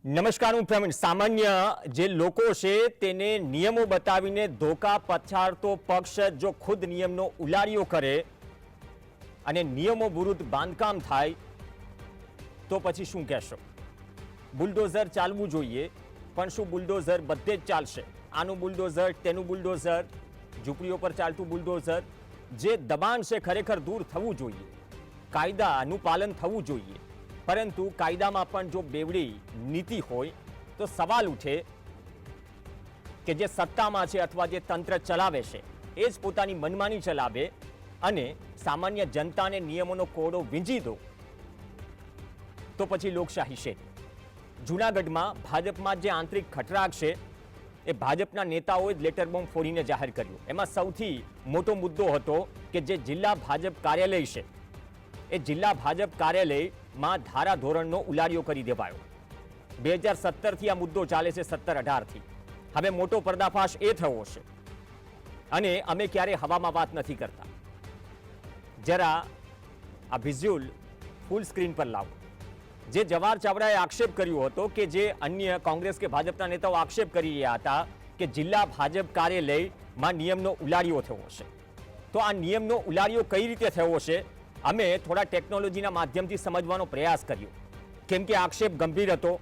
નમસ્કાર, હું પ્રવીણ. સામાન્ય જે લોકો છે તેને નિયમો બતાવીને ધોકા પછાડતો પક્ષ જો ખુદ નિયમનો ઉલાળ્યો કરે અને નિયમો વિરુદ્ધ બાંધકામ થાય તો પછી શું કહેશો? બુલડોઝર ચાલવું જોઈએ, પણ શું બુલડોઝર બધે જ ચાલશે? આનું બુલડોઝર, તેનું બુલડોઝર, ઝૂંપડીઓ પર ચાલતું બુલડોઝર. જે દબાણ છે ખરેખર દૂર થવું જોઈએ, કાયદાનું પાલન થવું જોઈએ. પરંતુ કાયદામાં પણ જો બેવડી નીતિ હોય તો સવાલ ઉઠે કે જે સત્તામાં છે અથવા જે તંત્ર ચલાવે છે એ જ પોતાની મનમાની ચલાવે અને સામાન્ય જનતાને નિયમોનો કોડો વીંજી દો તો પછી લોકશાહી છે. જૂનાગઢમાં ભાજપમાં જે આંતરિક ખટરાગ છે એ ભાજપના નેતાઓએ જ લેટર બોમ્બ ફોડીને જાહેર કર્યું. એમાં સૌથી મોટો મુદ્દો હતો કે જે જિલ્લા ભાજપ કાર્યાલય છે એ જિલ્લા ભાજપ કાર્યાલયમાં ધારાધોરણનો ઉલાળ્યો કરી દેવાયો. 2017થી આ મુદ્દો ચાલે છે, 17-18થી. હવે મોટો પર્દાફાશ એ થયો છે અને અમે ક્યારે હવામાં વાત નથી કરતા. જરા આ વિઝ્યુઅલ ફૂલ સ્ક્રીન પર લાવો. જે જવાહર ચાવડાએ આક્ષેપ કર્યો હતો કે જે અન્ય કોંગ્રેસ કે ભાજપના નેતાઓ આક્ષેપ કરી રહ્યા હતા કે જિલ્લા ભાજપ કાર્યાલયમાં નિયમનો ઉલાળ્યો થયો છે. તો આ નિયમનો ઉલાળ્યો કઈ રીતે થયો છે અમે થોડા ટેકનોલોજીના માધ્યમથી સમજવાનો પ્રયાસ કર્યો. કેમ કે આક્ષેપ ગંભીર હતો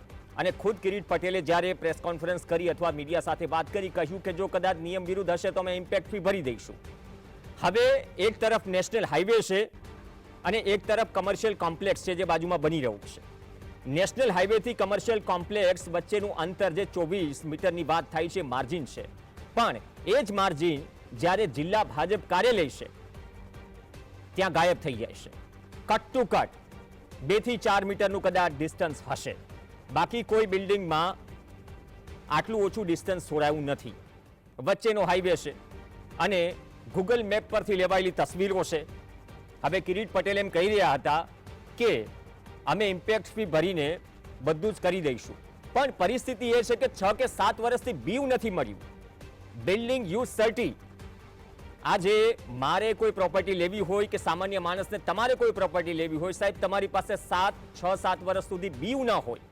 અને ખુદ કિરીટ પટેલે જ્યારે પ્રેસ કોન્ફરન્સ કરી અથવા મીડિયા સાથે વાત કરી કહ્યું કે જો કદાચ નિયમ વિરુદ્ધ હશે તો અમે ઇમ્પેક્ટ ફી ભરી દઈશું. હવે એક તરફ નેશનલ હાઈવે છે અને એક તરફ કમર્શિયલ કોમ્પ્લેક્સ છે જે બાજુમાં બની રહ્યું છે. નેશનલ હાઈવેથી કમર્શિયલ કોમ્પ્લેક્સ વચ્ચેનું અંતર જે 24 મીટરની વાત થાય છે માર્જિન છે, પણ એ જ માર્જિન જ્યારે જિલ્લા ભાજપ કાર્યાલય છે ત્યાં ગાયબ થઈ જાય છે. કટ ટુ કટ 2 થી 4 મીટરનું કદાચ ડિસ્ટન્સ હશે, બાકી કોઈ બિલ્ડિંગમાં આટલું ઓછું ડિસ્ટન્સ છોડાયું નથી. વચ્ચેનો હાઈવે છે અને ગૂગલ મેપ પરથી લેવાયેલી તસવીરો છે. હવે કિરીટ પટેલ એમ કહી રહ્યા હતા કે અમે ઇમ્પેક્ટ ફી ભરીને બધું જ કરી દઈશું, પણ પરિસ્થિતિ એ છે કે 6 કે 7 વર્ષથી બીવ નથી મળ્યું. બિલ્ડિંગ યુઝ સર્ટી. આજે મારે કોઈ પ્રોપર્ટી લેવી હોય કે સામાન્ય માણસને તમારે કોઈ પ્રોપર્ટી લેવી હોય, સાહેબ તમારી પાસે 6-7 વર્ષ સુધી બીવ ના હોય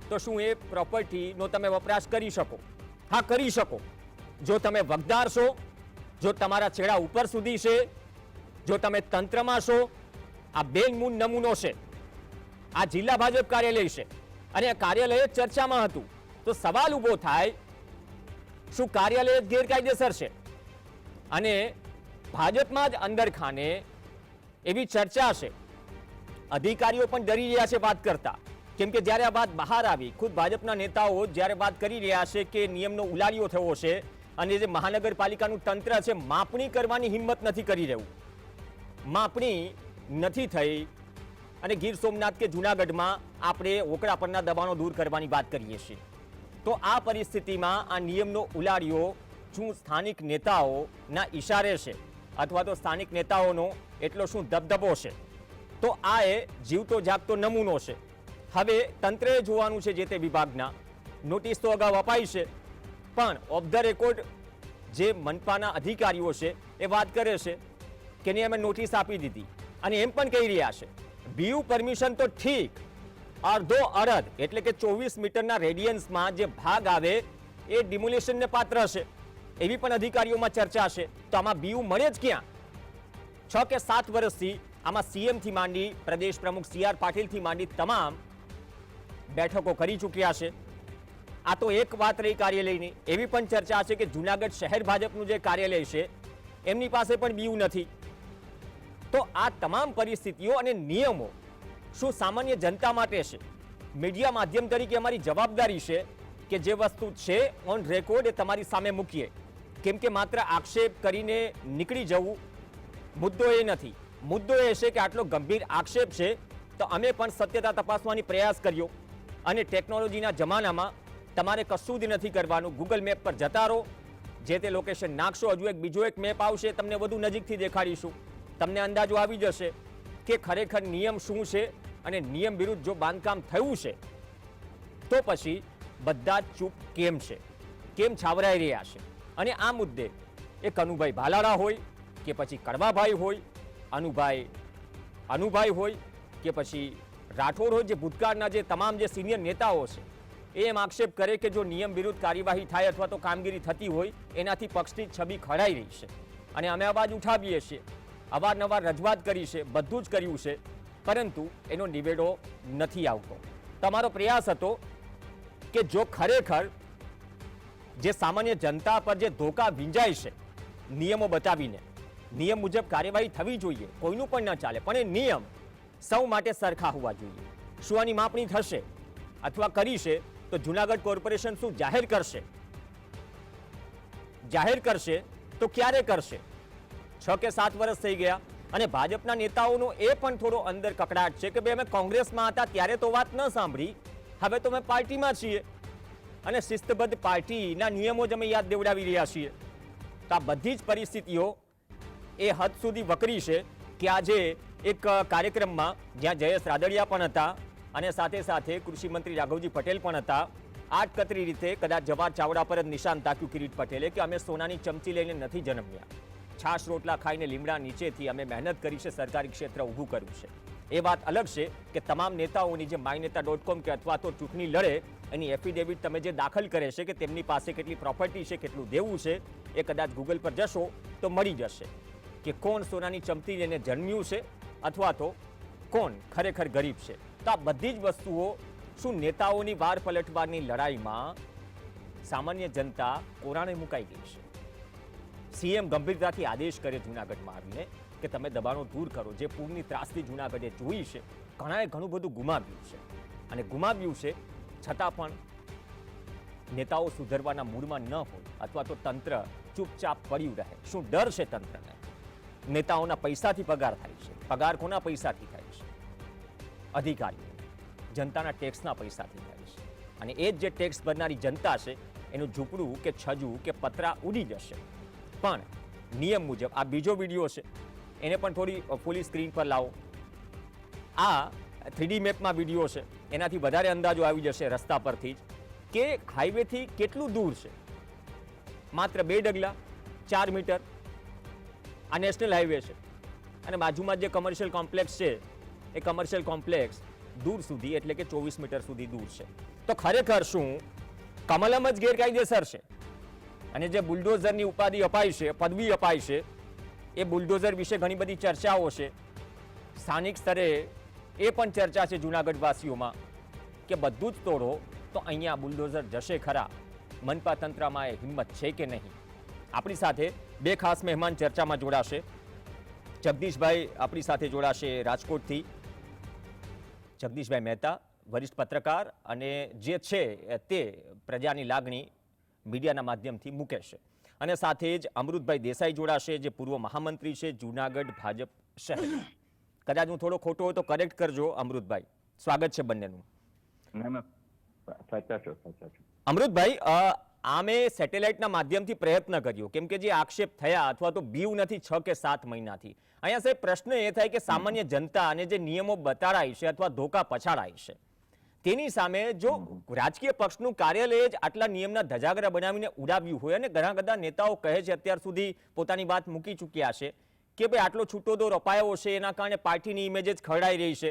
તો શું એ પ્રોપર્ટીનો તમે વપરાશ કરી શકો? હા, કરી શકો. જો તમે વગદાર છો, જો તમારા છેડા ઉપર સુધી છે, જો તમે તંત્રમાં છો. આ બેનમૂન નમૂનો છે. આ જિલ્લા ભાજપ કાર્યાલય છે અને આ કાર્યાલય ચર્ચામાં હતું. તો સવાલ ઊભો થાય, શું કાર્યાલય ગેરકાયદેસર છે? અને ભાજપમાં જ અંદરખાને એવી ચર્ચા છે, અધિકારીઓ પણ ડરી રહ્યા છે વાત કરતા. કેમ કે જ્યારે આ વાત બહાર આવી, ખુદ ભાજપના નેતાઓ જ્યારે વાત કરી રહ્યા છે કે નિયમનો ઉલાળ્યો થયો છે અને જે મહાનગરપાલિકાનું તંત્ર છે માપણી કરવાની હિંમત નથી કરી રહ્યું, માપણી નથી થઈ. અને ગીર સોમનાથ કે જૂનાગઢમાં આપણે ઓકળા પરના દબાણો દૂર કરવાની વાત કરીએ છીએ. તો આ પરિસ્થિતિમાં આ નિયમનો ઉલાળ્યો શું સ્થાનિક નેતાઓના ઈશારે છે અથવા તો સ્થાનિક નેતાઓનો એટલો શું દબદબો છે? તો આ એ જીવતો જાગતો નમૂનો છે. હવે તંત્રએ જોવાનું છે, જે તે વિભાગના. નોટિસ તો અગાઉ અપાઈ છે, પણ ઓફ ધ રેકોર્ડ જે મનપાના અધિકારીઓ છે એ વાત કરે છે કે નહીં અમે નોટિસ આપી દીધી અને એમ પણ કહી રહ્યા છે બીયુ પરમિશન તો ઠીક, અડધો અડધ એટલે કે 24 મીટરના રેડિયન્સમાં જે ભાગ આવે એ ડિમોલિશનને પાત્ર છે, એવી પણ અધિકારીઓમાં ચર્ચા છે. તો આમાં બીયુ મળે જ ક્યાં? 6 કે 7 વર્ષથી આમાં સીએમથી માંડી પ્રદેશ પ્રમુખ CR પાટીલથી માંડી તમામ બેઠકો કરી ચૂક્યા છે. આ તો એક વાત રહી કાર્યાલયની. એવી પણ ચર્ચા છે કે જૂનાગઢ શહેર ભાજપનું જે કાર્યાલય છે એમની પાસે પણ બીયુ નથી. તો આ તમામ પરિસ્થિતિઓ અને નિયમો શું સામાન્ય જનતા માટે છે? મીડિયા માધ્યમ તરીકે અમારી જવાબદારી છે કે જે વસ્તુ છે ઓન રેકોર્ડ એ તમારી સામે મૂકીએ. કેમ કે માત્ર આક્ષેપ કરીને નીકળી જવું મુદ્દો એ નથી. મુદ્દો એ છે કે આટલો ગંભીર આક્ષેપ છે તો અમે પણ સત્યતા તપાસવાની પ્રયાસ કર્યો. અને ટેકનોલોજીના જમાનામાં તમારે કશું જ નથી કરવાનું. ગૂગલ મેપ પર જતા રહો, જે તે લોકેશન નાખશો, હજુ બીજો એક મેપ આવશે, તમને વધુ નજીકથી દેખાડીશું. તમને અંદાજો આવી જશે કે ખરેખર નિયમ શું છે અને નિયમ વિરુદ્ધ જો બાંધકામ થયું છે તો પછી બધા જ ચૂપ કેમ છે, કેમ છાવરાઈ રહ્યા છે. અને આ મુદ્દે એ કનુભાઈ ભાલાળા હોય કે પછી કડવાભાઈ હોય, અનુભાઈ હોય કે પછી રાઠોડ હોય, જે ભૂતકાળના જે તમામ જે સિનિયર નેતાઓ છે એ એમ આક્ષેપ કરે કે જો નિયમ વિરુદ્ધ કાર્યવાહી થાય અથવા તો કામગીરી થતી હોય એનાથી પક્ષની છબી ખરાઈ રહી છે. અને અમે અવાજ ઉઠાવીએ છીએ, અવારનવાર રજૂઆત કરી છે, બધું જ કર્યું છે, પરંતુ એનો નિવેડો નથી આવતો. તમારો પ્રયાસ હતો કે જો ખરેખર જે સામાન્ય જનતા પર જે ધોકા વિંજાય છે નિયમો બતાવીને, નિયમ મુજબ કાર્યવાહી થવી જોઈએ, કોઈનું પણ ન ચાલે, પણ એ નિયમ સૌ માટે સરખા હોવા જોઈએ. શું આની માપણી થશે અથવા કરી છે તો જુનાગઢ કોર્પોરેશન શું જાહેર કરશે? જાહેર કરશે તો ક્યારે કરશે? 6 કે 7 વર્ષ થઈ ગયા અને ભાજપના નેતાઓનો એ પણ થોડો અંદર કકડાટ છે કે ભાઈ અમે કોંગ્રેસમાં હતા ત્યારે તો વાત ન સાંભળી, હવે તો અમે પાર્ટીમાં છીએ અને શિસ્તબદ્ધ પાર્ટીના નિયમો જ અમે યાદ દેવડાવી રહ્યા છીએ. તો આ બધી જ પરિસ્થિતિઓ એ હદ સુધી વકરી છે કે આજે એક કાર્યક્રમમાં જ્યાં જયેશ રાદડિયા પણ હતા અને સાથે સાથે કૃષિ મંત્રી રાઘવજી પટેલ પણ હતા, આડકતરી રીતે કદાચ જવાહર ચાવડા પર જ નિશાન તાક્યું કિરીટ પટેલે કે અમે સોનાની ચમચી લઈને નથી જન્મ્યા, છાશ રોટલા ખાઈને લીમડા નીચેથી અમે મહેનત કરી છે, સરકારી ક્ષેત્ર ઊભું કર્યું છે. એ વાત અલગ છે કે તમામ નેતાઓની જે myNeta.com કે અથવા તો ચૂંટણી લડે એની એફિડેવિટ તમે જે દાખલ કરે છે કે તેમની પાસે કેટલી પ્રોપર્ટી છે, કેટલું દેવું છે, એ કદાચ ગૂગલ પર જશો તો મળી જશે કે કોણ સોનાની ચમચી લઈને જન્મ્યું છે અથવા તો કોણ ખરેખર ગરીબ છે. તો આ બધી જ વસ્તુઓ શું નેતાઓની વાર પલટવારની લડાઈમાં સામાન્ય જનતા કોરાણે મુકાઈ ગઈ છે? સીએમ ગંભીરતાથી આદેશ કરે જૂનાગઢમાં આવીને કે તમે દબાણો દૂર કરો. જે પૂરની ત્રાસદી જૂનાગઢે જોઈ છે, ઘણાએ ઘણું બધું ગુમાવ્યું છે અને ગુમાવ્યું છે છતાં પણ નેતાઓ સુધરવાના મૂડમાં ન હોય અથવા તો તંત્ર ચૂપચાપ પડ્યું રહે. શું ડર છે તંત્રને? નેતાઓના પૈસાથી પગાર થાય છે. પગાર કોના પૈસાથી થાય છે? અધિકારીઓ, જનતાના ટેક્સના પૈસાથી થાય છે. અને એ જ જે ટેક્સ ભરનારી જનતા છે એનું ઝૂંપડું કે છજુ કે પતરા ઉડી જશે. પણ નિયમ મુજબ આ બીજો વિડીયો છે, એને પણ થોડી ફૂલી સ્ક્રીન પર લાવો. આ 3D મેપમાં વિડીયો છે, એનાથી વધારે અંદાજો આવી જશે રસ્તા પરથી જ કે હાઈવેથી કેટલું દૂર છે. માત્ર 2 ડગલા, 4 મીટર આ નેશનલ હાઈવે છે અને બાજુમાં જે કમર્શિયલ કોમ્પ્લેક્સ છે એ કમર્શિયલ કોમ્પ્લેક્સ દૂર સુધી એટલે કે 24 મીટર સુધી દૂર છે. તો ખરેખર શું કમલમ જ ગેરકાયદેસર છે? અને જે બુલડોઝરની ઉપાધિ અપાય છે, પદવી અપાય છે, એ બુલડોઝર વિશે ઘણી બધી ચર્ચાઓ છે. સ્થાનિક સ્તરે એ પણ ચર્ચા છે જૂનાગઢવાસીઓમાં કે બધું જ તોડો તો અહીંયા બુલડોઝર જશે ખરા? મનપા તંત્રમાં એ હિંમત છે કે નહીં? આપણી સાથે 2 ખાસ મહેમાન ચર્ચામાં જોડાશે. જગદીશભાઈ આપણી સાથે જોડાશે રાજકોટથી. જગદીશભાઈ મહેતા, વરિષ્ઠ પત્રકાર અને જે છે તે પ્રજાની લાગણી મીડિયાના માધ્યમથી મૂકે છે. અને સાથે જ અમૃતભાઈ દેસાઈ જોડાશે, જે પૂર્વ મહામંત્રી છે જૂનાગઢ ભાજપ શહેર. કદાચ હું થોડો ખોટો હોય તો કરેક્ટ કરજો અમૃતભાઈ. સ્વાગત છે બંનેનું. અમૃતભાઈ, આમે સેટેલાઇટના માધ્યમથી પ્રયત્ન કર્યો કેમ કે જે આક્ષેપ થયા અથવા તો બીવ નથી 6 કે 7 મહિનાથી. અહીંયા સાહેબ પ્રશ્ન એ થાય કે સામાન્ય જનતા અને જે નિયમો બતાડાય છે અથવા ધોકા પછાડાય છે તેની સામે જો રાજકીય પક્ષનું કાર્યાલય જ આટલા નિયમના ધજાગરા બનાવીને ઉડાવ્યું હોય, અને ઘણા બધા નેતાઓ કહે છે અત્યાર સુધી પોતાની વાત મૂકી ચૂક્યા છે કે ભાઈ આટલો છૂટો દોર અપાયો છે એના કારણે પાર્ટીની ઇમેજ જ ખરડાઈ રહી છે.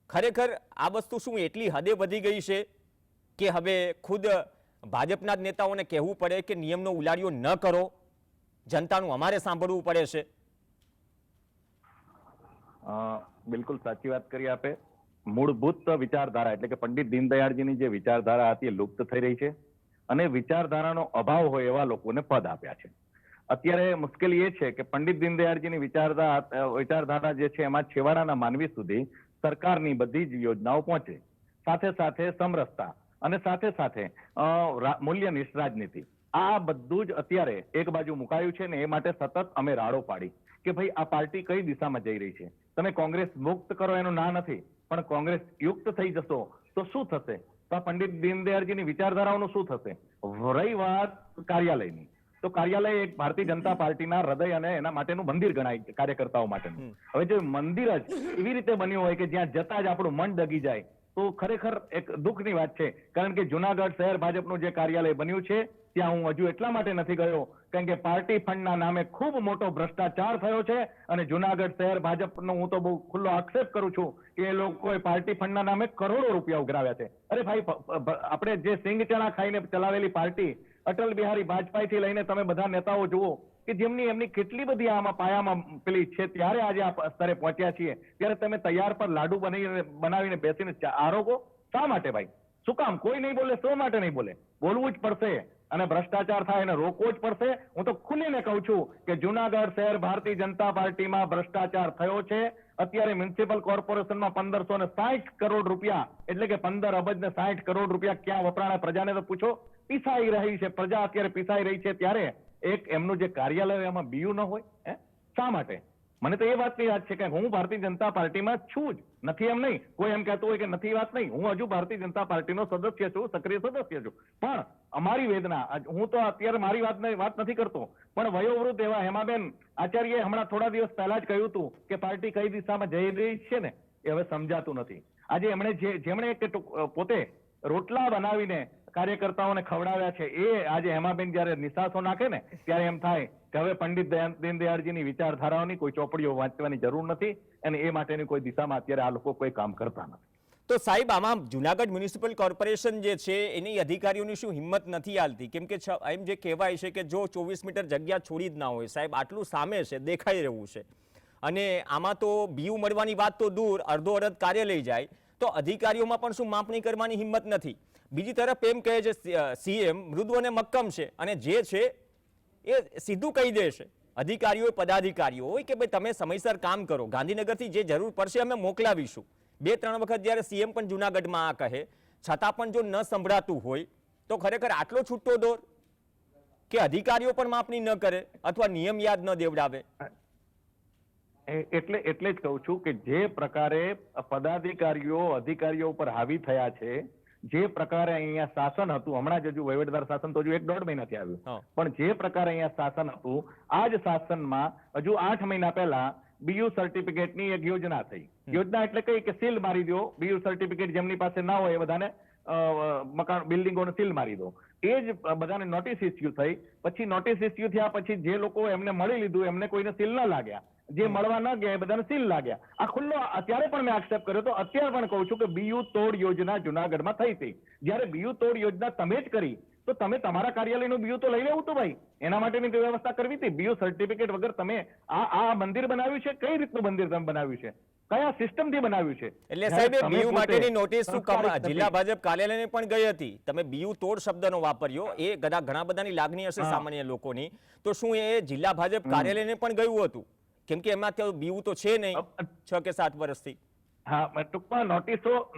ખરેખર આ વસ્તુ શું એટલી હદે વધી ગઈ છે કે હવે ખુદ ભાજપના જ નેતાઓને કહેવું પડે કે નિયમનો ઉલાળ્યો ન કરો, જનતાનું અમારે સાંભળવું પડે છે? બિલકુલ સાચી વાત કરી આપે. મૂળભૂત વિચારધારા એટલે કે પંડિત દીનદયાળજીની જે વિચારધારા હતી એ લુપ્ત થઈ રહી છે અને વિચારધારાનો અભાવ હોય એવા લોકોને પદ આપ્યા છે. અત્યારે મુશ્કેલી એ છે કે પંડિત દીનદયાળજીની વિચારધારા જે છે એમાં છેવાડાના માનવી સુધી સરકારની બધી જ યોજનાઓ પહોંચે, સાથે સાથે સમરસતા અને સાથે સાથે મૂલ્યનિષ્ઠ રાજનીતિ, આ બધું જ અત્યારે એક બાજુ મુકાયું છે ને એ માટે સતત અમે રાડો પાડી કે ભાઈ આ પાર્ટી કઈ દિશામાં જઈ રહી છે. તમે કોંગ્રેસ મુક્ત કરો એનું ના નથી, પણ કોંગ્રેસ યુક્ત થઈ જશો તો શું થશે? તો આ પંડિત દીનદયાળજીની વિચારધારાઓનું શું થશે? રહી વાત કાર્યાલયની, તો કાર્યાલય એક ભારતીય જનતા પાર્ટીના હૃદય અને એના માટેનું મંદિર ગણાય કાર્યકર્તાઓ માટેનું. હવે જો મંદિર જ એવી રીતે બન્યું હોય કે જ્યાં જતા જ આપણું મન ડગી જાય તો ખરેખર એક દુઃખની વાત છે. કારણ કે જુનાગઢ શહેર ભાજપનું જે કાર્યાલય બન્યું છે ત્યાં હું હજુ એટલા માટે નથી ગયો કારણ કે પાર્ટી ફંડના નામે ખૂબ મોટો ભ્રષ્ટાચાર થયો છે અને જુનાગઢ શહેર ભાજપનો હું તો બહુ ખુલ્લો આક્ષેપ કરું છું કે એ લોકોએ પાર્ટી ફંડના નામે કરોડો રૂપિયા ઉઘરાવ્યા છે. અરે ભાઈ, આપણે જે સિંગ ચણા ખાઈને ચલાવેલી પાર્ટી અટલ બિહારી વાજપેયીથી લઈને તમે બધા નેતાઓ જુઓ કે એમની કેટલી બધી આમાં પાયામાં પેલી છે, ત્યારે આજે આ સ્તરે પહોંચ્યા છીએ, ત્યારે તમે તૈયાર પર લાડુ બનાવીને બેસીને આરોગો. શા માટે ભાઈ? શું કામ? કોઈ નહીં બોલે, શો માટે નહીં બોલે? બોલવું જ પડશે અને ભ્રષ્ટાચાર થાય એને રોકવો જ પડશે. હું તો ખુલીને કહું છું કે જુનાગઢ શહેર ભારતીય જનતા પાર્ટીમાં ભ્રષ્ટાચાર થયો છે. અત્યારે મ્યુનિસિપલ કોર્પોરેશનમાં 1560 કરોડ રૂપિયા, એટલે કે 15 અબજ ને 60 કરોડ રૂપિયા ક્યાં વપરાણા? પ્રજાને તો પૂછો. પીસાઈ રહી છે પ્રજા, અત્યારે પીસાઈ રહી છે, ત્યારે એક એમનું જે કાર્યાલય એમાં બીયુ ન હોય? શા માટે? મને તો એ વાતની યાદ છે કે હું ભારતીય જનતા પાર્ટીમાં છું જ, નથી એમ નહીં. કોઈ એમ કહેતું હોય કે નથી, વાત નહીં. હું હજુ ભારતીય જનતા પાર્ટીનો સદસ્ય છું, સક્રિય સદસ્ય છું. પણ અમારી વેદના, હું તો અત્યારે મારી વાત નથી કરતો, પણ વયોવૃદ્ધ એવા હેમાબેન આચાર્યએ હમણાં થોડા દિવસ પહેલા જ કહ્યું હતું કે પાર્ટી કઈ દિશામાં જઈ રહી છે ને એ હવે સમજાતું નથી. આજે જેમણે પોતે રોટલા બનાવીને કાર્યકર્તાઓને ખવડાવ્યા છે, એ આજે હેમાબેન જયારે નિશાસો નાખે ને ત્યારે એમ થાય કે હવે પંડિત દીનદયાળજીની વિચારધારાઓની કોઈ ચોપડીઓ વાંચવાની જરૂર નથી અને એ માટેની કોઈ દિશામાં અત્યારે આ લોકો કોઈ કામ કરતા નથી. તો સાહેબ, આમાં જુનાગઢ મ્યુનિસિપલ કોર્પોરેશન જે છે એની અધિકારીઓની શું હિંમત નથી હાલતી? કેમ કે એમ જે કહેવાય છે કે જો 24 મીટર જગ્યા છોડી જ ના હોય, સાહેબ આટલું સામે છે, દેખાઈ રહ્યું છે, અને આમાં તો બીયુ મળવાની વાત તો દૂર, અડધો અડધ કાર્ય લઈ જાય, તો અધિકારીઓમાં પણ શું માપણી કરવાની હિંમત નથી? બીજી તરફ એમ કહે છે સીએમ મૃદુ અને મક્કમ છે અને જે છે એ સીધું કહી દેશે અધિકારીઓ પદાધિકારીઓ હોય કે ભાઈ તમે સમયસર કામ કરો, ગાંધીનગરથી જે જરૂર પડશે અમે મોકલાવીશું. 2-3 વખત જ્યારે સીએમ પણ જુનાગઢમાં આ કહે છતાં પણ જો ન સંભળાતું હોય તો ખરેખર આટલો છૂટો દોર કે અધિકારીઓ પણ માપણી ન કરે અથવા નિયમ યાદ ન દેવડાવે. એટલે જ કહું છું કે જે પ્રકારે અધિકારીઓ ઉપર હાવી થયા છે, જે પ્રકારે અહીંયા શાસન હતું, હમણાં જ હજુ વહીવટદાર શાસન તો હજુ 1-1.5 મહિનાથી આવ્યું, પણ જે પ્રકારે અહીંયા શાસન હતું, આ જ શાસનમાં હજુ 8 મહિના પહેલા બીયુ સર્ટિફિકેટની એક યોજના થઈ. યોજના એટલે કઈ કે સીલ મારી દો, બીયુ સર્ટિફિકેટ જેમની પાસે ના હોય એ બધાને મકાન બિલ્ડિંગોને સીલ મારી દો. એ જ બધાને નોટિસ ઇસ્યુ થઈ. પછી નોટિસ ઇસ્યુ થયા પછી જે લોકો એમને મળી લીધું એમને કોઈને સીલ ન લાગ્યા, જે મળવા ન ગયા એ બધાને સીલ લાગ્યા. આ ખુલ્લો અત્યારે પણ મેં આક્ષેપ કર્યો તો અત્યારે પણ કહું છું કે બીયુ તોડ યોજના જુનાગઢમાં થઈ હતી. જયારે બીયુ તોડ યોજના તમે જ કરી તો તમે તમારા કાર્યાલયનું બીયુ તો લઈ લેવું હતું ભાઈ, એના માટેની વ્યવસ્થા કરવી હતી. બીયુ સર્ટિફિકેટ વગર તમે આ મંદિર બનાવ્યું છે, કઈ રીતનું મંદિર તમે બનાવ્યું છે, કયા સિસ્ટમથી બનાવ્યું છે? એટલે સાહેબ બીયુ માટેની નોટિસ જિલ્લા ભાજપ કાર્યાલયને પણ ગઈ હતી, તમે બીયુ તોડ શબ્દનો વાપર્યો, એ ઘણા બધાની લાગણી હશે સામાન્ય લોકોની, તો શું એ જિલ્લા ભાજપ કાર્યાલયને પણ ગયું હતું? કેમ કે એમાં બીયુ તો છે નહીં 6 કે 7 વર્ષથી. હા, ટૂંકમાં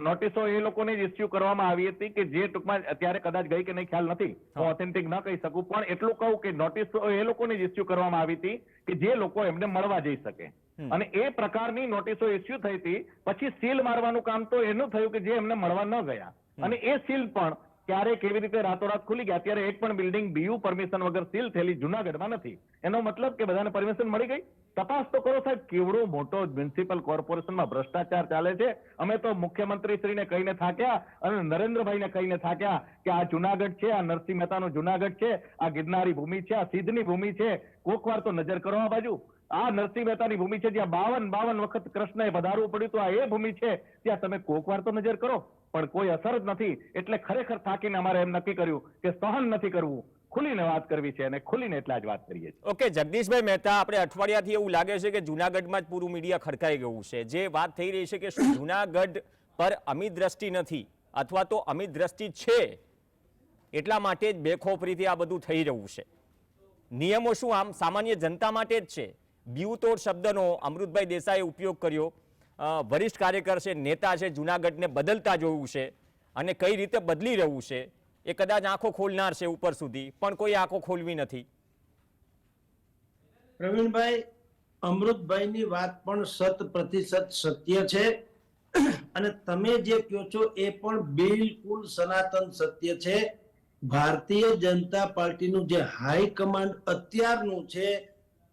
નોટિસો એ લોકોને જ ઇસ્યુ કરવામાં આવી હતી કે જે ટૂંકમાં અત્યારે કદાચ ગઈ કે નહીં ખ્યાલ નથી, હું ઓથેન્ટિક ન કહી શકું, પણ એટલું કહું કે નોટિસો એ લોકોને જ ઇસ્યુ કરવામાં આવી હતી કે જે લોકો એમને મળવા જઈ શકે, અને એ પ્રકારની નોટિસો ઇસ્યુ થઈ હતી. પછી સીલ મારવાનું કામ તો એનું થયું કે જે એમને મળવા ન ગયા, અને એ સીલ પણ ક્યારે કેવી રીતે રાતોરાત ખુલી ગયા. અત્યારે એક પણ બિલ્ડિંગ બીયુ પરમિશન વગર સીલ થયેલી જુનાગઢમાં નથી. એનો મતલબ કે બધાને પરમિશન મળી ગઈ. તપાસ તો કરો સાહેબ, કેવડો મોટો મ્યુનિસિપલ કોર્પોરેશનમાં ભ્રષ્ટાચાર ચાલે છે. અમે તો મુખ્યમંત્રી શ્રીને કહીને થાક્યા અને નરેન્દ્રભાઈને કહીને થાક્યા કે આ જુનાગઢ છે, આ નરસિંહ મહેતાનું જુનાગઢ છે, આ ગિરનારી ભૂમિ છે, આ સિદ્ધની ભૂમિ છે, કોક વાર તો નજર કરો આ બાજુ. આ નરસિંહ મહેતાની ભૂમિ છે જ્યાં 52 વખત કૃષ્ણએ પધારવું પડ્યું તો આ એ ભૂમિ છે, ત્યાં તમે કોક વાર તો નજર કરો, પણ કોઈ અસર જ નથી. એટલે ખરેખર થાકીને અમારે એમ નક્કી કર્યું કે સહન નથી કરવું, ખુલીને વાત કરવી છે અને ખુલીને એટલા જ વાત કરીએ છીએ. ઓકે જગદીશભાઈ મહેતા, આપણે અઠવાડિયાથી એવું લાગે છે કે જુનાગઢમાં જ પૂરું મીડિયા ખડકાઈ ગયું છે. જે વાત થઈ રહી છે કે શું જુનાગઢ પર અમિત દ્રષ્ટિ નથી અથવા તો અમિત દ્રષ્ટિ છે એટલા માટે જ બેખોફરીથી આ બધું થઈ રહ્યું છે. નિયમો શું આમ સામાન્ય જનતા માટે જ છે. બીયુ તોડ શબ્દનો અમૃતભાઈ દેસાઈએ ઉપયોગ કર્યો. વરિષ્ઠ કાર્યકર છે, નેતા છે, જુનાગઢને બદલતા જોયું છે અને કઈ રીતે બદલી રહ્યું છે એ કદાચ આંખો ખોલનાર છે ઉપર સુધી, પણ કોઈ આંખો ખોલવી નથી. પ્રવીણભાઈ, અમૃતભાઈની વાત પણ 100% સત્ય છે અને તમે જે કહો છો એ પણ બિલકુલ સનાતન સત્ય છે. ભારતીય જનતા પાર્ટીનું જે હાઈકમાન્ડ અત્યારનું છે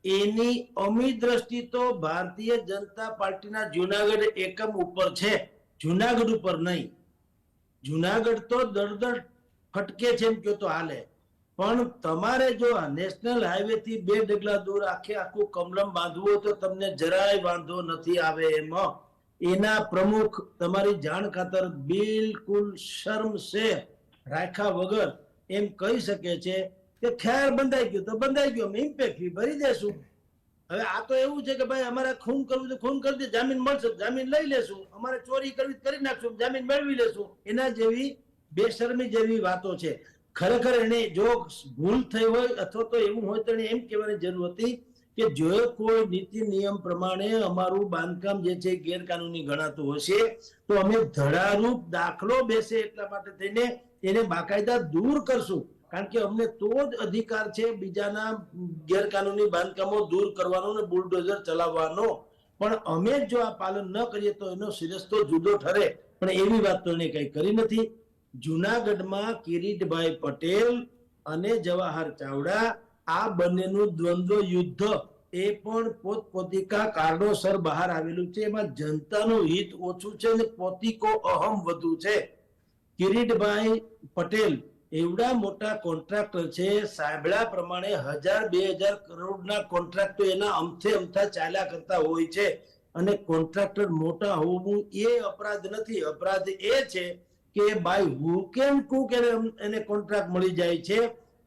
એની અમી દ્રષ્ટિ તો ભારતીય જનતા પાર્ટીના જુનાગઢ એકમ ઉપર છે, જુનાગઢ ઉપર નહીં. જુનાગઢ તો દર ફટકે છે એમ કહો તો હાલે, પણ તમારે જો નેશનલ હાઈવે થી 2 ડગલા દૂર આખું કમલમ બાંધવું હોય તો તમને જરાય વાંધો નથી આવે એમાં. એના પ્રમુખ તમારી જાણ ખાતર બિલકુલ શર્મશેર રાખ્યા વગર એમ કહી શકે છે કે ખેર બંધાઈ ગયું તો બંધાઈ ગયું, અમે ઇમ્પેક્ટ ફી ભરી દેશું. હવે આ તો એવું છે કે ભાઈ અમારે ખૂન કરવું તો ખૂન કરી દે, જામીન મળશે જામીન લઈ લેશું, અમારે ચોરી કરવી કરી નાખશું, જામીન મેળવી લેશું. એના જેવી બેશરમી જેવી વાતો છે. ખરેખર એને જો ભૂલ થઈ હોય અથવા તો એવું હોય તો એને એમ કહેવાની જરૂર હતી કે જો કોઈ નીતિ નિયમ પ્રમાણે અમારું બાંધકામ જે છે ગેરકાનૂની ગણાતું હશે તો અમે ધડારૂપ દાખલો બેસે એટલા માટે થઈને એને બાકાયદા દૂર કરશું, કારણ કે અમને તો જ અધિકાર છે બીજાના ગેરકાનૂની બાંધકામો દૂર કરવાનો અને બુલડોઝર ચલાવવાનો. પણ અમે જો આ પાલન ન કરીએ તો એનો શિરસ્તો જુદો ઠરે. પણ એવી વાત તો એને કઈ કરી નથી. જુનાગઢમાં કિરીટભાઈ પટેલ અને જવાહર ચાવડા આ બંનેનું દ્વંદ્વ યુદ્ધ એ પણ પોતપોતિકા કારણોસર બહાર આવેલું છે. એમાં જનતાનું હિત ઓછું છે અને પોતિકો અહમ વધુ છે. કિરીટભાઈ પટેલ એવડા મોટા કોન્ટ્રાક્ટર છે, સાંભળ્યા પ્રમાણે 1000-2000 કરોડના કોન્ટ્રાક્ટો એના અમથા ચાલ્યા કરતા હોય છે. અને કોન્ટ્રાક્ટર મોટા હોવું એ અપરાધ નથી. અપરાધ એ છે કે બાય હુક એન્ડ કુક એને કોન્ટ્રાક્ટ મળી જાય છે.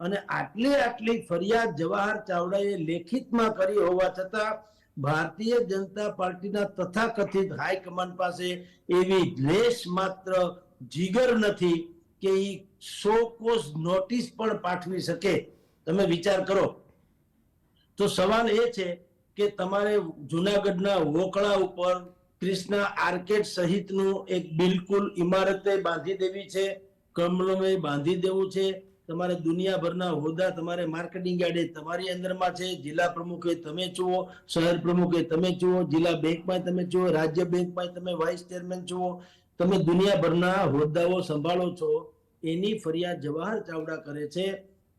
અને આટલી ફરિયાદ જવાહર ચાવડાએ લેખિતમાં કરી હોવા છતાં ભારતીય જનતા પાર્ટીના તથાકથિત હાઈકમાન્ડ પાસે એવી લેશ માત્ર જીગર નથી કે એ સો કોસ નોટિસ પણ પાઠવી શકે. તમે વિચાર કરો તો સવાલ એ છે કે તમારે જુનાગઢના વોકળા ઉપર કૃષ્ણા આર્કેડ સહિતનું એક બિલકુલ ઇમારતે બાંધી દેવી છે, કમલમે બાંધી દેવું છે. તમારે દુનિયાભરના હોદ્દા તમારે માર્કેટિંગ યાર્ડે તમારી અંદરમાં છે, જિલ્લા પ્રમુખે તમે જુઓ, શહેર પ્રમુખે તમે જુઓ, જિલ્લા બેંકમાં તમે જુઓ, રાજ્ય બેંકમાં તમે વાઇસ ચેરમેન જુઓ, તમે દુનિયાભરના હોદ્દાઓ સંભાળો છો. એની ફરિયાદ જવાહર ચાવડા કરે છે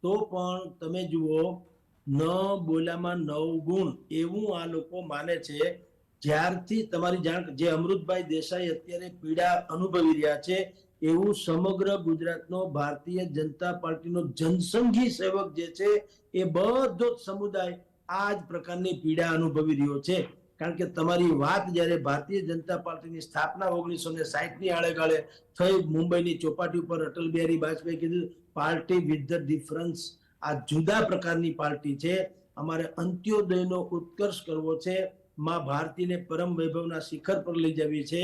તો પણ તમે જુઓ ન બોલામાં 9 ગુણ એવું આ લોકો માને છે. જ્યારથી તમારી જાણ જે અમૃતભાઈ દેસાઈ અત્યારે પીડા અનુભવી રહ્યા છે એવું સમગ્ર ગુજરાતનો ભારતીય જનતા પાર્ટીનો જનસંઘી સેવક જે છે એ બધો જ સમુદાય આ જ પ્રકારની પીડા અનુભવી રહ્યો છે. કારણ કે તમારી વાત જ્યારે ભારતીય જનતા પાર્ટીની સ્થાપના 1960ની આળેગાળે થઈ, મુંબઈની ચોપાટી ઉપર અટલ બિહારી વાજપેયી કીધું પાર્ટી વિથ ધ ડિફરન્સ, આ જુદા પ્રકારની પાર્ટી છે, અમારે અંત્યોદયનો ઉત્કર્ષ કરવો છે, માં ભારતીને પરમ વૈભવના શિખર પર લઈ જવી છે,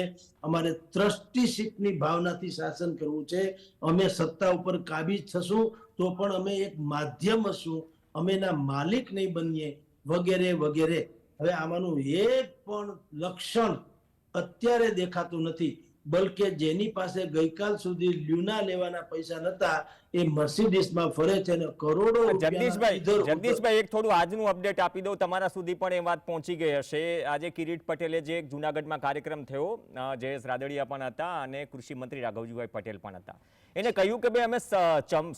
અમારે ટ્રસ્ટીશીપની ભાવનાથી શાસન કરવું છે, અમે સત્તા ઉપર કાબિજ થશું તો પણ અમે એક માધ્યમ હશું, અમે એના માલિક નહીં બનીએ, વગેરે વગેરે. હવે આમાંનું એક પણ લક્ષણ અત્યારે દેખાતું નથી. બલકે જેની પાસે ગઈકાલ સુધી લ્યુના લેવાના પૈસા નતા એ મર્સિડીઝમાં ફરે છે અને કરોડો. જગદીશભાઈ એક થોડું આજનું અપડેટ આપી દઉં, તમારા સુધી પણ એ વાત પહોંચી ગઈ હશે. આજે કિરીટ પટેલે જે જુનાગઢમાં કાર્યક્રમ થયો, જયેશ રાદડિયા પણ હતા અને કૃષિ મંત્રી રાઘવજીભાઈ પટેલ પણ હતા. એને કહ્યું કે ભાઈ અમે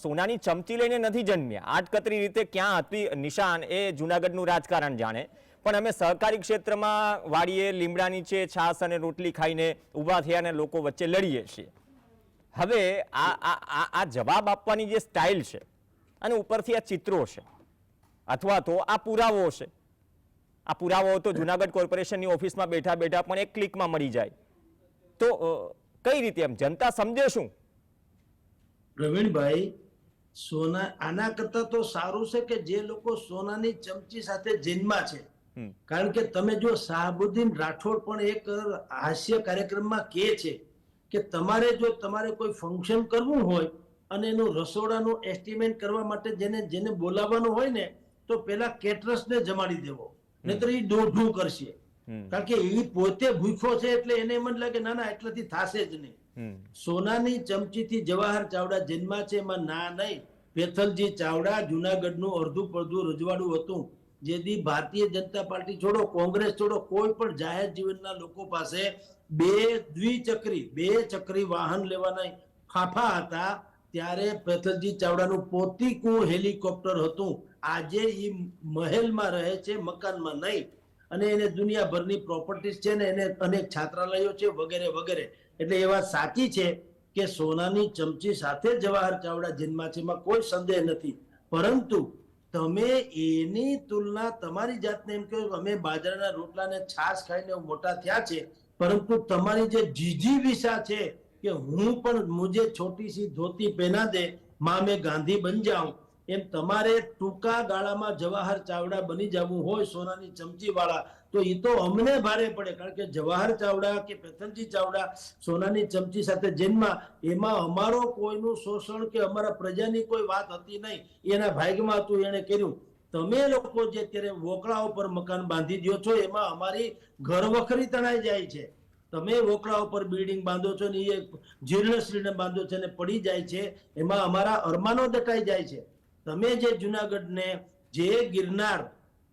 સોનાની ચમચી લઈને નથી જન્મ્યા, આટકતરી રીતે ક્યાં હતી નિશાન એ જુનાગઢનું રાજકારણ જાણે, પણ અમે સહકારી ક્ષેત્રમાં વાડીએ લીમડા નીચે છાસ અને રોટલી ખાઈને ઊભા થયા અને લોકો વચ્ચે લડીએ છીએ. હવે આ જવાબ આપવાની જે સ્ટાઇલ છે અને ઉપરથી આ ચિત્રો છે અથવા તો આ પુરાવો છે, આ પુરાવો તો જુનાગઢ કોર્પોરેશનની ઓફિસમાં બેઠા બેઠા પણ એક ક્લિકમાં મળી જાય, તો કઈ રીતે એમ જનતા સમજે શું? પ્રવીણભાઈ, સોના આના કરતા તો સારું છે કે જે લોકો સોનાની ચમચી સાથે જેલમાં છે. કારણ કે તમે જો શાહબુદ્દીન રાઠોડ પણ એક હાસ્ય કાર્યક્રમમાં કહે છે કે તમારે જો તમારે કોઈ ફંક્શન કરવું હોય અને એનું રસોડાનું એસ્ટિમેટ કરવા માટે જેને બોલાવવાનું હોય ને તો પેલા કેટરસને જમાડી દેવો, નહીતર એ દોઢું કરશે. કારણ કે એ પોતે ભૂખ્યો છે એટલે એને એમ જ લાગે ના ના એટલાથી થશે જ નહીં. સોનાની ચમચીથી જવાહર ચાવડા જન્મા છે એમાં ના નહીં. પેથલજી ચાવડા જુનાગઢનું અડધું પડધું રજવાડું હતું. જેથી ભારતીય જનતા પાર્ટી છોડો, કોંગ્રેસ છોડો, કોઈ પણ જાહેર જીવનના લોકો પાસે બે ચક્રી વાહન લેવાના ફાફા હતા ત્યારે પેથલજી ચાવડાનું પોતીકું હેલિકોપ્ટર હતું. આજે એ મહેલમાં રહે છે, મકાનમાં નહીં, અને એને દુનિયાભરની પ્રોપર્ટીઝ છે ને એને અનેક છાત્રાલયો છે વગેરે વગેરે. એટલે એ વાત સાચી છે કે સોનાની ચમચી સાથે જવાહર ચાવડા જન્મા છે, એમાં કોઈ સંદેહ નથી. પરંતુ તમે એની તુલના તમારી જાતને એમ કહો કે અમે બાજરાના રોટલાને છાશ ખાઈને મોટા થયા છે, પરંતુ તમારી જે જીજીવિષા છે કે હું પણ મુझे छोटी सी धोती पहना दे मां मैं गांधी बन जाऊं, એમ તમારે ટૂંકા ગાળામાં જવાહર ચાવડા બની જવું હોય સોનાની ચમચી વાળા, તો એ તો અમને ભારે પડે. કારણ કે જવાહર ચાવડા કે પ્રથમજી ચાવડા સોનાની ચમચી સાથે જન્મા, એમાં અમારો કોઈનું શોષણ કે અમારા પ્રજાની કોઈ વાત હતી નહીં. એના ભાગ્યમાં હતું, એને કર્યું. તમે લોકો જે અત્યારે વોકળા ઉપર મકાન બાંધી દો છો એમાં અમારી ઘર વખરી તણાઈ જાય છે. તમે વોકળા ઉપર બિલ્ડિંગ બાંધો છો ને એ જીર્ણશીર્ણ બાંધો છે ને પડી જાય છે, એમાં અમારા અરમાનો દટાઈ જાય છે. તમે જે જુનાગઢને જે ગિરનાર,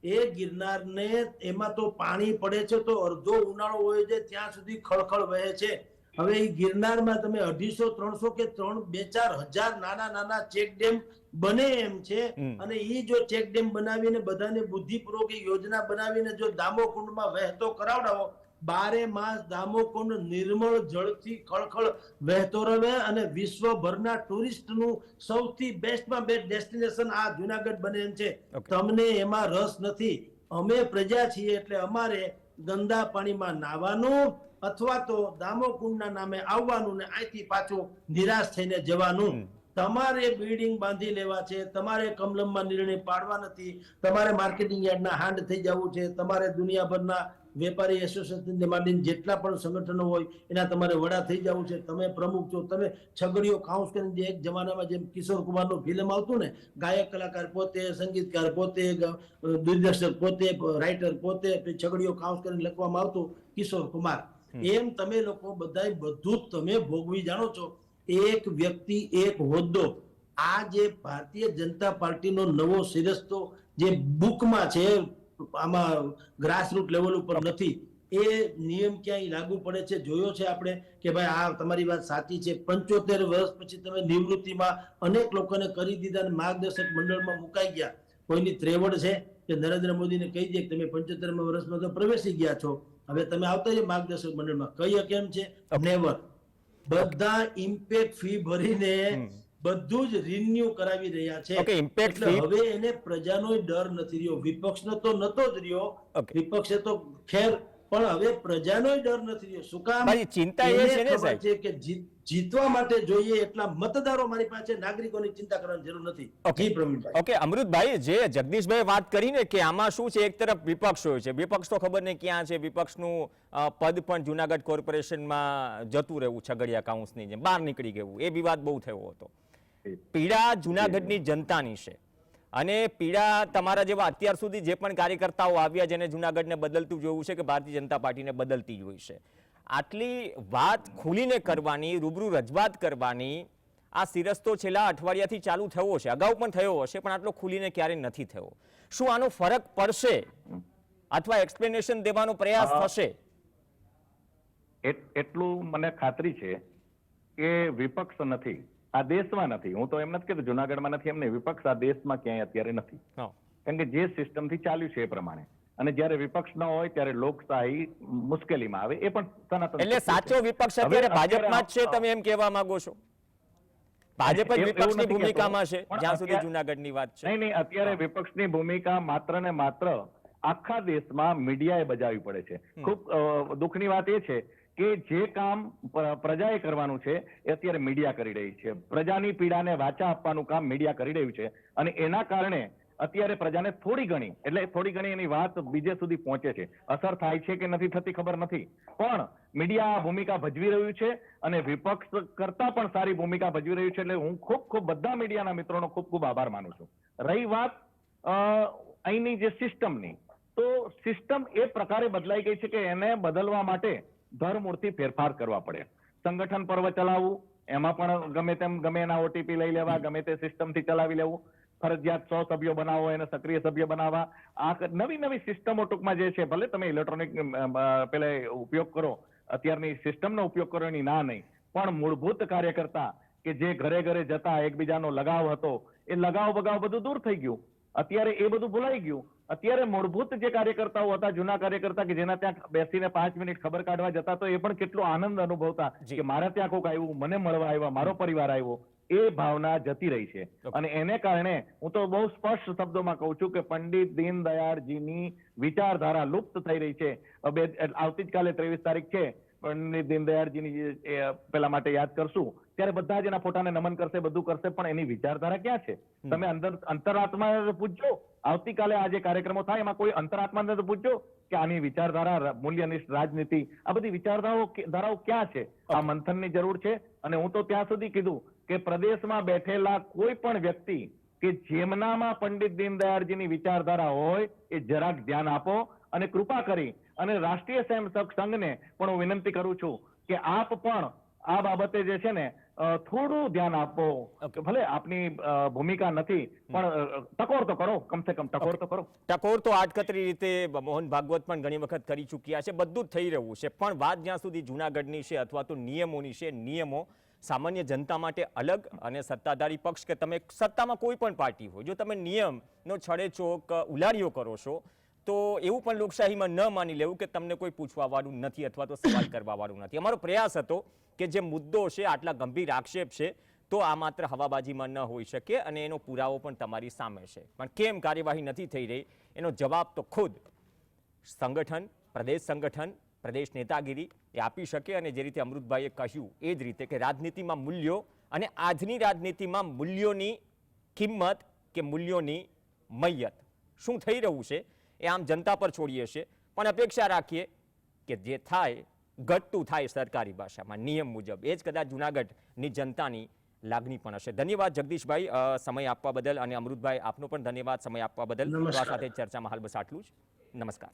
એ ગિરનારને એમાં તો પાણી પડે છે તો અડધો ઉનાળો હોય છે ત્યાં સુધી ખળખળ વહે છે. હવે એ ગિરનારમાં તમે 250, 300 કે 2-4 હજાર નાના નાના ચેક ડેમ બને એમ છે, અને એ જો ચેક ડેમ બનાવીને બધાને બુદ્ધિપૂર્વક યોજના બનાવીને જો દામોકુંડમાં વહેતો કરાવડાવો, 12 માસ દામોકુંડ નિર્મળ જળથી ખળખળ વહેતો રહે અને વિશ્વભરના ટુરિસ્ટનું સૌથી બેસ્ટમાં બેસ્ટ ડેસ્ટિનેશન આ જુનાગઢ બને એમ છે. તમને એમાં રસ નથી. અમે પ્રજા છીએ એટલે અમારે ગંદા પાણીમાં નાહવાનું અથવા તો દામોકુંડના નામે આવવાનું ને અહીંથી પાછું નિરાશ થઈને જવાનું. તમારે બિલ્ડિંગ બાંધી લેવા છે, તમારે કમલમમાં નિર્ણય પાડવા નથી, તમારે માર્કેટિંગ યાર્ડના હાંડ થઈ જવું છે, તમારે દુનિયાભરના વેપારી એસોસિએશન માંડીને જેટલા પણ સંગઠનો હોય એના તમારે વડા થઈ જવું છે. તમે પ્રમુખ છો, તમે છગડીઓ કાઉન્સ કરીને જે એક જમાનામાં જેમ કિશોર કુમારનું ફિલ્મ આવતું ને, ગાયક કલાકાર પોતે, સંગીતકાર પોતે, દિગ્દર્શક પોતે, રાઇટર પોતે, છગડીઓ કાઉન્સ કરીને લખવામાં આવતું કિશોર કુમાર, એમ તમે લોકો બધાય બધું જ તમે ભોગવી જાણો છો. એક વ્યક્તિ એક હોદ્દો, આ જે ભારતીય જનતા પાર્ટીનો નવો સિરસ્તો જે બુકમાં છે, આમાં ગ્રાસરૂટ લેવલ ઉપર નથી. એ નિયમ ક્યાંય લાગુ પડે છે જોયો છે આપણે કે ભાઈ આ તમારી વાત સાચી છે. 75 વર્ષ પછી તમે નિવૃત્તિમાં અનેક લોકોને કરી દીધા અને માર્ગદર્શક મંડળમાં મુકાઈ ગયા. કોઈની ત્રેવડ છે કે નરેન્દ્ર મોદીને કહી દે કે તમે 75મા વર્ષમાં તો પ્રવેશી ગયા છો, હવે તમે આવતા જ માર્ગદર્શક મંડળમાં. કઈ કેમ છે? નેવર. બધા ઇમ્પેક્ટ ફી ભરીને બધું જ રિન્યુ કરાવી રહ્યા છે. એટલે હવે એને પ્રજાનો ડર નથી રહ્યો. વિપક્ષનો તો નતો જ રહ્યો, વિપક્ષે તો ખેર, પણ હવે પ્રજાનો ડર નથી રહ્યો. શું કામ? ચિંતા એ છે ને સાહેબ કે જીતવા માટે જોઈએ એટલા મતદારો મારી પાસે, નાગરિકોની ચિંતા કરવાની જરૂર નથી. જી પ્રવીણભાઈ. ઓકે અમૃતભાઈ, જે જગદીશભાઈ વાત કરીને કે આમાં શું છે, એક તરફ વિપક્ષ હોય છે, વિપક્ષ તો ખબર નહીં ક્યાં છે, વિપક્ષનું પદ પણ જુનાગઢ કોર્પોરેશનમાં જતું રહેવું, છગડિયા કાઉન્સની જેમ બહાર નીકળી ગયું, એ વિવાદ બહુ થયો હતો. પીડા જુનાગઢની જનતાની છે, અને પીડા તમારા જેવા અત્યાર સુધી જે પણ કાર્યકર્તાઓ આવ્યા જેને જુનાગઢને બદલતું જોયું છે કે ભારતીય જનતા પાર્ટીને બદલતી જોઈ છે, આટલી વાત ખુલીને કરવાની, રૂબરૂ રજૂઆત કરવાની આ સિરસ્તો છેલ્લા અઠવાડિયાથી ચાલુ થયો છે, અગાઉ પણ થયો હશે પણ આટલો ખુલીને ક્યારેય નથી થયો. શું આનો ફરક પડશે અથવા એક્સપ્લેનેશન દેવાનો પ્રયાસ થશે? એટલું મને ખાતરી છે કે વિપક્ષ નથી આ દેશમાં, નથી. હું તો એમ નથી કહેતો જુનાગઢમાં નથી, એમને વિપક્ષ આ દેશમાં ક્યાંય અત્યારે નથી. કારણ કે જે સિસ્ટમથી ચાલ્યું છે એ પ્રમાણે, અને જ્યારે વિપક્ષ ન હોય ત્યારે લોકશાહી મુશ્કેલીમાં આવે. એ પણ સનાતન, એટલે સાચો વિપક્ષ અત્યારે ભાજપમાં જ છે, તમે એમ કહેવા માંગો છો? ભાજપ જ વિપક્ષની ભૂમિકામાં છે જ્યાં સુધી જુનાગઢની વાત છે? નહીં, અત્યારે વિપક્ષની ભૂમિકા માત્ર ને માત્ર આખા દેશમાં મીડિયાએ બજાવવી પડે છે. ખૂબ દુઃખની વાત એ છે કે જે કામ પ્રજાએ કરવાનું છે એ અત્યારે મીડિયા કરી રહી છે. પ્રજાની પીડાને વાચા આપવાનું કામ મીડિયા કરી રહ્યું છે, અને એના કારણે અત્યારે પ્રજાને થોડી ઘણી એની વાત બીજે સુધી પહોંચે છે. અસર થાય છે કે નથી થતી ખબર નથી, પણ મીડિયા આ ભૂમિકા ભજવી રહ્યું છે, અને વિપક્ષ કરતા પણ સારી ભૂમિકા ભજવી રહ્યું છે. એટલે હું ખૂબ બધા મીડિયાના મિત્રોનો ખૂબ આભાર માનું છું. રહી વાત અહીંની જે સિસ્ટમની, તો સિસ્ટમ એ પ્રકારે બદલાઈ ગઈ છે કે એને બદલવા માટે ધરમૂળથી ફેરફાર કરવા પડે. સંગઠન પર્વ ચલાવવું, એમાં પણ ગમે તેમ ગમે એના ઓટીપી લઈ લેવા, ગમે તે સિસ્ટમથી ચલાવી લેવું, ફરજિયાત 100 સભ્યો બનાવો, એને સક્રિય સભ્ય બનાવવા, આ નવી સિસ્ટમો ટૂંકમાં જે છે, ભલે તમે ઇલેક્ટ્રોનિક પેલે ઉપયોગ કરો, અત્યારની સિસ્ટમનો ઉપયોગ કરો એની ના નહીં, પણ મૂળભૂત કાર્યકર્તા કે જે ઘરે ઘરે જતા એકબીજાનો લગાવ હતો, એ લગાવ બગાવ બધું દૂર થઈ ગયું. અત્યારે એ બધું ભૂલાઈ ગયું. અત્યારે મૂળભૂત જે કાર્યકર્તાઓ હતા, જૂના કાર્યકર્તા કે જેના ત્યાં બેસીને 5 મિનિટ ખબર કાઢવા જતા, તો એ પણ કેટલો આનંદ અનુભવતા કે મારા ત્યાં કોઈક આવ્યું, મને મળવા આવ્યા, મારો પરિવાર આવ્યો. એ ભાવના જતી રહી છે. અને એને કારણે હું તો બહુ સ્પષ્ટ શબ્દોમાં કહું છું કે પંડિત દીનદયાળજીની વિચારધારા લુપ્ત થઈ રહી છે. આવતીકાલે 23 તારીખ છે, પંડિત દીનદયાળજીની પેલા માટે યાદ કરશું ત્યારે બધા જ એના ફોટાને નમન કરશે, બધું કરશે, પણ એની વિચારધારા ક્યાં છે? તમે અંતરાત્માને પૂછજો. આવતીકાલે આ જે કાર્યક્રમો થાય એમાં કોઈ અંતરાત્માને તો પૂછજો કે આની વિચારધારા, મૂલ્યનિષ્ઠ રાજનીતિ, આ બધી વિચારધારાઓ ક્યાં છે? આ મંથનની જરૂર છે. અને હું તો ત્યાં સુધી કીધું કે પ્રદેશમાં બેઠેલા કોઈ પણ વ્યક્તિ કે જેમનામાં પંડિત દીનદયાળજીની વિચારધારા હોય એ જરાક ધ્યાન આપો અને કૃપા કરી અને રાષ્ટ્રીય સ્વયંસેવક સંઘને પણ હું વિનંતી કરું છું કે આપ પણ આ બાબતે જે છે ને થોડું ધ્યાન આપો. ભલે આપની ભૂમિકા નથી, પણ ટકોર તો કરો, કમસે કમ ટકોર તો કરો. ટકોર તો આડકતરી રીતે મોહન ભાગવત પણ ઘણી વખત કરી ચૂક્યા છે. બધું જ થઈ રહ્યું છે, પણ વાત જ્યાં સુધી જૂનાગઢની છે અથવા તો નિયમોની છે, નિયમો સામાન્ય જનતા માટે અલગ અને સત્તાધારી પક્ષ કે તમે સત્તામાં કોઈ પણ પાર્ટી હોય, જો તમે નિયમનો છડેચોક ઉલારીઓ કરો છો તો એવું પણ લોકશાહીમાં ન માની લેવું કે તમને કોઈ પૂછવાવાળું નથી અથવા તો સવાલ કરવાવાળું નથી. અમારો પ્રયાસ હતો કે જે મુદ્દો છે, આટલા ગંભીર આક્ષેપ છે, તો આ માત્ર હવાબાજીમાં ન હોઈ શકે અને એનો પુરાવો પણ તમારી સામે છે. પણ કેમ કાર્યવાહી નથી થઈ રહી એનો જવાબ તો ખુદ સંગઠન, પ્રદેશ સંગઠન, પ્રદેશ નેતાગીરી એ આપી શકે. અને જે રીતે અમૃતભાઈએ કહ્યું એ જ રીતે કે રાજનીતિમાં મૂલ્યો અને આજની રાજનીતિમાં મૂલ્યોની કિંમત કે મૂલ્યોની મૈયત શું થઈ રહ્યું છે એ આમ જનતા પર છોડીએ છીએ. પણ અપેક્ષા રાખીએ કે જે થાય ઘટતું થાય સરકારી ભાષામાં, નિયમ મુજબ. એ જ કદાચ જૂનાગઢની જનતાની લાગણી પણ હશે. ધન્યવાદ જગદીશભાઈ સમય આપવા બદલ, અને અમૃતભાઈ આપનો પણ ધન્યવાદ સમય આપવા બદલ. તો આ સાથે ચર્ચામાં હાલ બસ આટલું જ. નમસ્કાર.